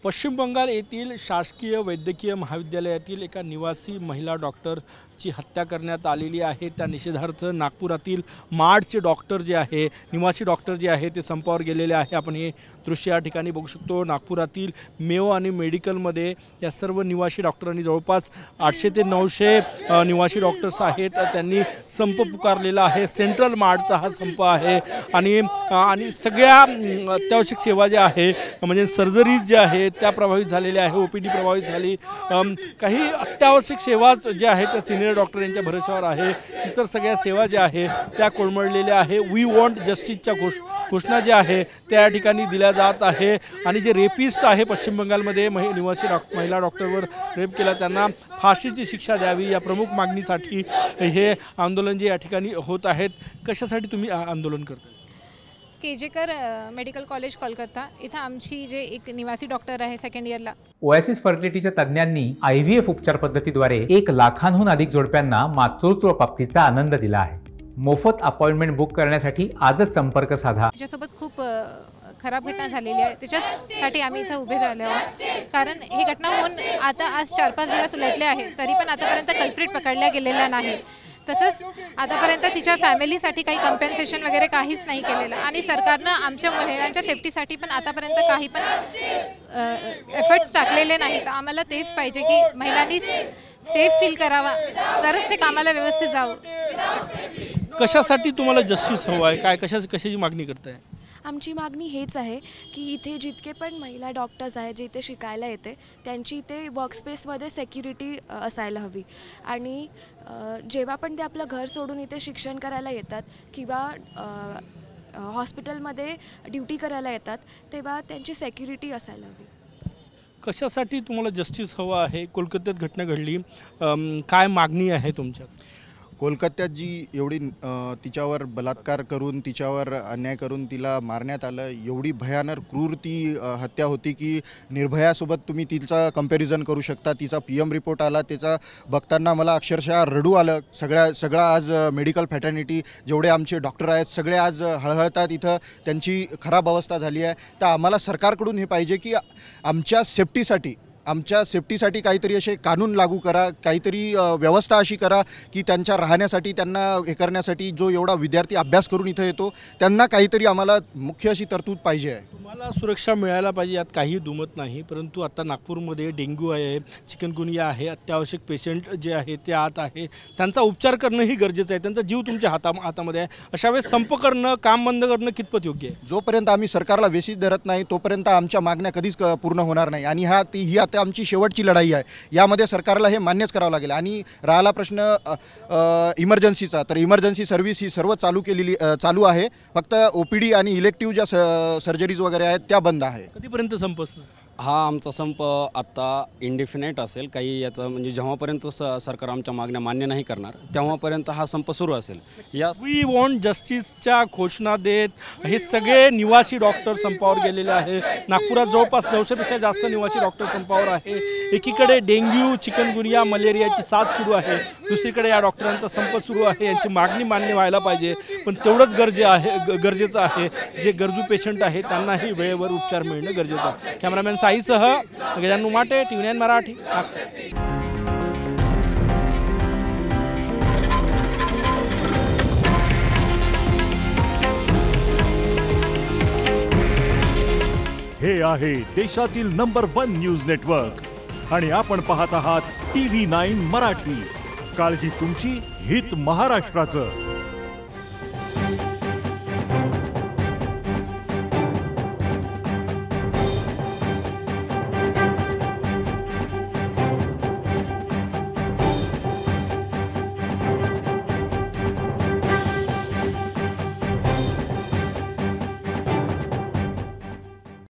पश्चिम बंगाल येथील शासकीय वैद्यकीय महाविद्यालयातील एका निवासी महिला डॉक्टरची हत्या करण्यात आलेली आहे। त्या निषेधार्थ नागपुरातील माडचे डॉक्टर जे आहे, निवासी डॉक्टर जे आहे ते संपावर गेलेले आहे। आपण हे दृश्य या ठिकाणी बघू शकतो। नागपुरातील मेयो आणि मेडिकलमध्ये या सर्व निवासी डॉक्टरांनी जवळपास 800 ते 900 निवासी डॉक्टर्स आहेत, त्यांनी संप पुकारलेला आहे। सेंट्रल माडचा हा संप आहे आणि सगळ्या अत्यावश्यक सेवा ज्या आहे म्हणजे सर्जरीज ज्या आहेत त्या प्रभावित झालेल्या आहे। ओपीडी प्रभावित झाली। काही अत्यावश्यक सेवा ज्या आहेत त्या सिनियर डॉक्टर यांच्या भरोश्यावर आहे। इतर सगळ्या सेवा ज्या आहेत त्या कोलमडलेल्या आहे। वी वॉन्ट जस्टिसच्या घोषणा ज्या आहे त्या ठिकाणी दिल्या जात आहे। आणि जे रेपिस्ट आहे पश्चिम बंगालमध्ये निवासी महिला डॉक्टरवर रेप केला त्यांना फाशीची शिक्षा द्यावी या प्रमुख मागणीसाठी हे आंदोलन जे या ठिकाणी होत आहेत। कशासाठी तुम्ही आंदोलन करता? केजेकर मेडिकल कॉलेज कोलकाता इथं आमची जे एक निवासी डॉक्टर आहे सेकंड इयरला ओएसिस फर्टिलिटीच्या तज्ञांनी IVF उपचार पद्धतीद्वारे 1 लाखांहून अधिक जोडप्यांना मातृत्व प्राप्तीचा आनंद दिला आहे। मोफत अपॉइंटमेंट बुक करण्यासाठी आजच संपर्क साधा। त्याच्यासोबत खूप खराब घटना झालेली आहे, त्याच्यासाठी आम्ही इथं उभे झालो आहोत। कारण ही घटना होऊन आता आज 4-5 दिवस उलटले आहे, तरी पण आतापर्यंत कल्प्रिट पकडल्या गेलेला नाही। तसंच आतापर्यंत तिच्या फॅमिलीसाठी काही कम्पेन्सेशन वगैरे काहीच नाही केलेलं आणि सरकारनं आमच्या महिलांच्या सेफ्टीसाठी पण आतापर्यंत काही पण एफर्ट्स टाकलेले नाहीत। आम्हाला तेच पाहिजे की महिलांनी सेफ फील करावा, तरच ते कामाला व्यवस्थित जावं। कशासाठी तुम्हाला जस्टिस हवं आहे? काय कशाची मागणी करताय? आमची मागणी हेच आहे की इथे जितके पण महिला डॉक्टर्स आहेत जे इथे शिकायला येते त्यांची इथे वर्कस्पेसमध्ये सेक्युरिटी असायला हवी। आणि जेव्हा पण ते आपलं घर सोडून इथे शिक्षण करायला येतात किंवा हॉस्पिटलमध्ये ड्युटी करायला येतात तेव्हा त्यांची सेक्युरिटी असायला हवी। कशासाठी तुम्हाला जस्टिस हवं आहे? कोलकात्यात घटना घडली, काय मागणी आहे तुमच्या? कोलकात्यात जी एवढी तिच्यावर बलात्कार करून तिच्यावर अन्याय करून तिला मारण्यात आलं, एवढी भयानक क्रूर ती हत्या होती की निर्भयासोबत तुम्ही तिचा कंपॅरिझन करू शकता। तिचा PM रिपोर्ट आला, त्याचा बघताना मला अक्षरशः रडू आलं। सगळा आज मेडिकल फॅटर्निटी जेवढे आमचे डॉक्टर आहेत सगळे आज हळहळतात, इथं त्यांची खराब अवस्था झाली आहे। तर आम्हाला सरकारकडून हे पाहिजे की आमच्या सेफ्टीसाठी काहीतरी असे कानून लागू करा, काहीतरी व्यवस्था अशी करा की त्यांच्या राहण्यासाठी त्यांना हे करण्यासाठी जो एवढा विद्यार्थी अभ्यास करून इथं येतो त्यांना काहीतरी आम्हाला मुख्य अशी तरतूद पाहिजे आहे। तुम्हाला सुरक्षा मिळायला पाहिजे, यात काही दुमत नाही। परंतु आता नागपूरमध्ये डेंग्यू आहे, चिकनगुनिया आहे, अत्यावश्यक पेशंट जे आहे ते आत आहे, त्यांचा उपचार करणंही गरजेचं आहे। त्यांचा जीव तुमच्या हातामध्ये आहे। अशा वेळेस संप करणं, काम बंद करणं कितपत योग्य आहे? जोपर्यंत आम्ही सरकारला वेशीत धरत नाही तोपर्यंत आमच्या मागण्या कधीच पूर्ण होणार नाही। आणि ही आता आमची शेवटची लढाई आहे, यामध्ये सरकारला हे मान्यच करावं लागेल। आणि राहिला प्रश्न इमर्जन्सीचा, तर इमर्जन्सी सर्व्हिस ही सर्व चालू आहे। फक्त OPD आणि इलेक्टिव्ह ज्या सर्जरीज वगैरे आहेत त्या बंद आहे। कधीपर्यंत संप असणार? हा आमचा संप आता इंडिफिनाइट असेल, काही याचं म्हणजे जेव्हापर्यंत सरकार आमच्या मागण्या मान्य नाही करणार तेव्हापर्यंत हा संप सुरू असेल। या वी वॉन्ट जस्टिसच्या घोषणा देत हे सगळे निवासी डॉक्टर संपावर गेलेले आहे। नागपुरात जवळपास 900पेक्षा जास्त निवासी डॉक्टर संपावर आहे। एकीकडे डेंग्यू, चिकनगुनिया, मलेरियाची साथ सुरू आहे, दुसरीकडे या डॉक्टरांचा संप सुरू आहे। यांची मागणी मान्य व्हायला पाहिजे, पण तेवढंच गरजेचं आहे जे गरजू पेशंट आहेत त्यांनाही वेळेवर उपचार मिळणं गरजेचं आहे। कॅमेरामॅन साईसह गजानन उमाटे, TV9 मराठी। हे आहे देशातील नंबर 1 न्यूज नेटवर्क आणि आपण पाहत आहात TV9 मराठी। काळजी तुमची, हित महाराष्ट्राचं।